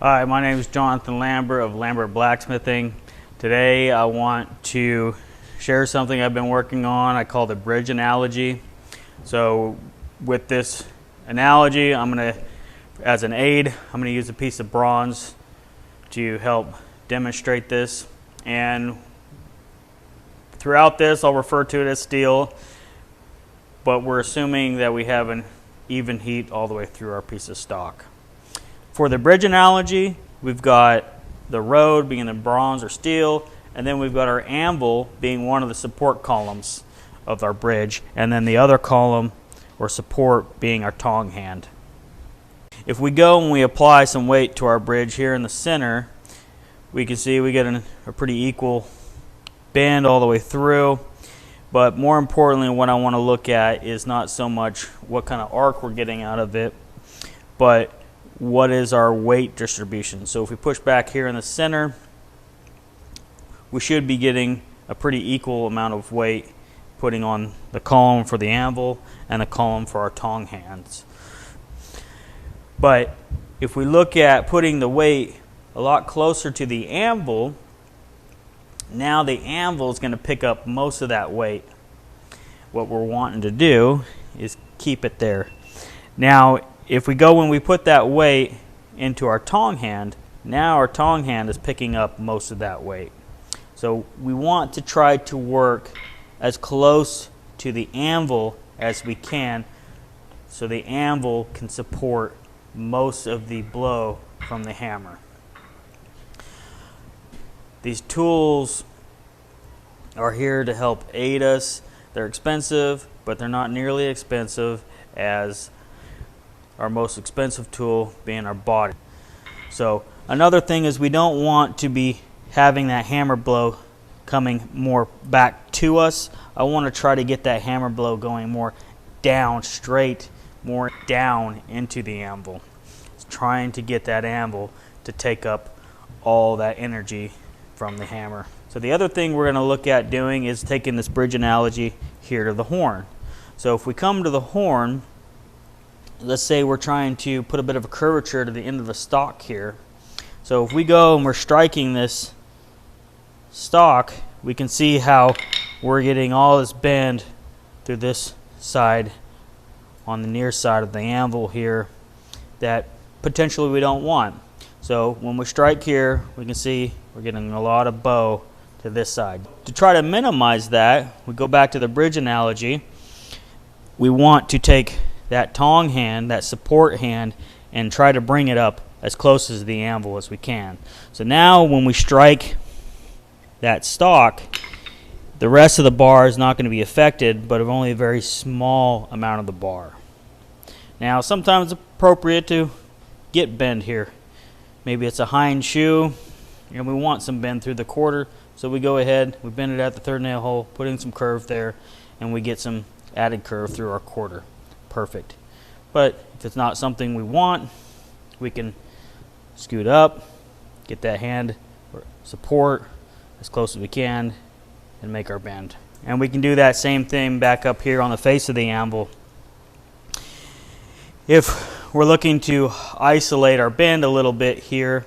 Hi, my name is Jonathan Lambert of Lambert Blacksmithing. Today I want to share something I've been working on. I call the bridge analogy. So with this analogy, as an aid, I'm going to use a piece of bronze to help demonstrate this. And throughout this, I'll refer to it as steel, but we're assuming that we have an even heat all the way through our piece of stock. For the bridge analogy, we've got the road being the bronze or steel, and then we've got our anvil being one of the support columns of our bridge, and then the other column or support being our tong hand. If we go and we apply some weight to our bridge here in the center, we can see we get a pretty equal bend all the way through. But more importantly, what I want to look at is not so much what kind of arc we're getting out of it, but what is our weight distribution. So if we push back here in the center, we should be getting a pretty equal amount of weight putting on the column for the anvil and the column for our tong hands. But if we look at putting the weight a lot closer to the anvil, now the anvil is going to pick up most of that weight. What we're wanting to do is keep it there. Now if we go and we put that weight into our tong hand, now our tong hand is picking up most of that weight. So we want to try to work as close to the anvil as we can so the anvil can support most of the blow from the hammer. These tools are here to help aid us. They're expensive, but they're not nearly expensive as our most expensive tool being our body. So another thing is we don't want to be having that hammer blow coming more back to us. I want to try to get that hammer blow going more down, straight, more down into the anvil. It's trying to get that anvil to take up all that energy from the hammer. So the other thing we're going to look at doing is taking this bridge analogy here to the horn. So if we come to the horn, let's say we're trying to put a bit of a curvature to the end of the stock here. So if we go and we're striking this stock, we can see how we're getting all this bend through this side on the near side of the anvil here that potentially we don't want. So when we strike here, we can see we're getting a lot of bow to this side. To try to minimize that, we go back to the bridge analogy. We want to take that tong hand, that support hand, and try to bring it up as close as the anvil as we can. So now when we strike that stock, the rest of the bar is not going to be affected, but of only a very small amount of the bar. Now sometimes it's appropriate to get bend here. Maybe it's a hind shoe and we want some bend through the quarter, so we go ahead, we bend it at the third nail hole, put in some curve there, and we get some added curve through our quarter. Perfect. But if it's not something we want, we can scoot up, get that hand or support as close as we can, and make our bend. And we can do that same thing back up here on the face of the anvil. If we're looking to isolate our bend a little bit here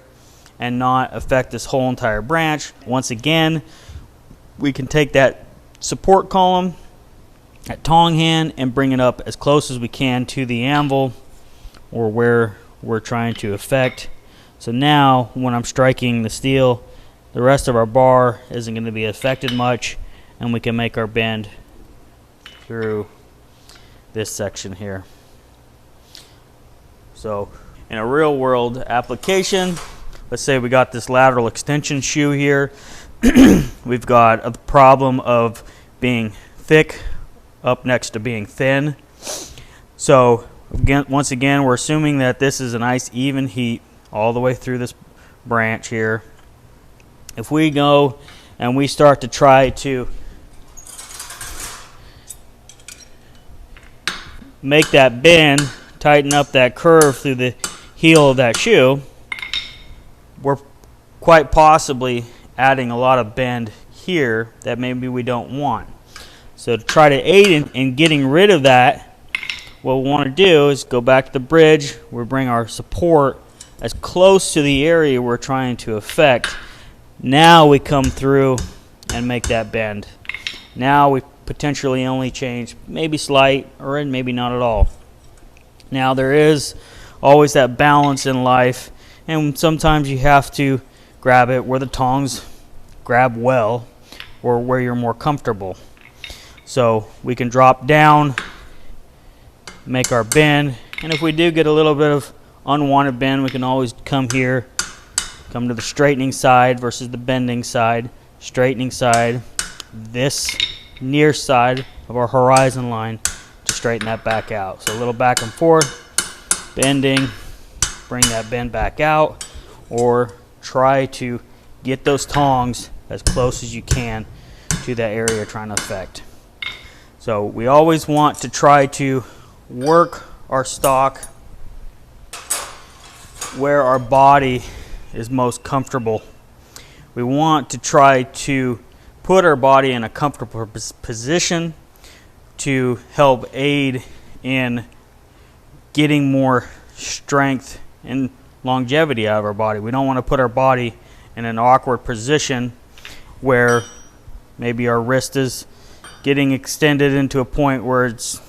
and not affect this whole entire branch, once again, we can take that support column, that tong hand, and bring it up as close as we can to the anvil or where we're trying to affect. So now when I'm striking the steel, the rest of our bar isn't going to be affected much, and we can make our bend through this section here. So in a real world application, let's say we got this lateral extension shoe here. We've got a problem of being thick up next to being thin. So again, once again, we're assuming that this is a nice even heat all the way through this branch here. If we go and we start to try to make that bend, tighten up that curve through the heel of that shoe, we're quite possibly adding a lot of bend here that maybe we don't want. So to try to aid in getting rid of that, what we want to do is go back to the bridge, we bring our support as close to the area we're trying to affect. Now we come through and make that bend. Now we potentially only change maybe slight or maybe not at all. Now there is always that balance in life, and sometimes you have to grab it where the tongs grab well or where you're more comfortable. So we can drop down, make our bend, and if we do get a little bit of unwanted bend, we can always come here, come to the straightening side versus the bending side, straightening side, this near side of our horizon line to straighten that back out. So a little back and forth, bending, bring that bend back out, or try to get those tongs as close as you can to that area you're trying to affect. So we always want to try to work our stock where our body is most comfortable. We want to try to put our body in a comfortable position to help aid in getting more strength and longevity out of our body. We don't want to put our body in an awkward position where maybe our wrist is getting extended into a point where it's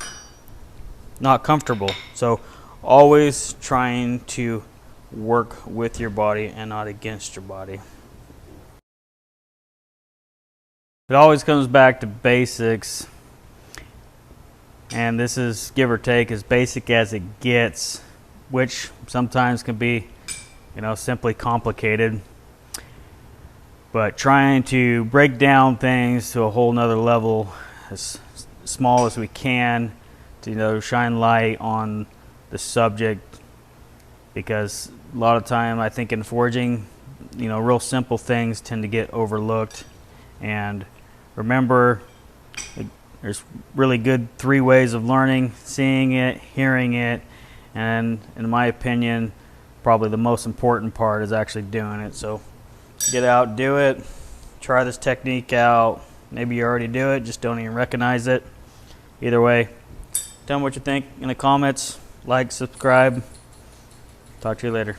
not comfortable. So always trying to work with your body and not against your body. It always comes back to basics, and this is, give or take, as basic as it gets, which sometimes can be, simply complicated. But trying to break down things to a whole nother level, as small as we can, to shine light on the subject, because a lot of time I think in forging, real simple things tend to get overlooked. And remember, there's really good 3 ways of learning: seeing it, hearing it, and in my opinion, probably the most important part is actually doing it. So get out, do it, try this technique out. Maybe you already do it, just don't even recognize it. Either way, tell me what you think in the comments. Like, subscribe. Talk to you later.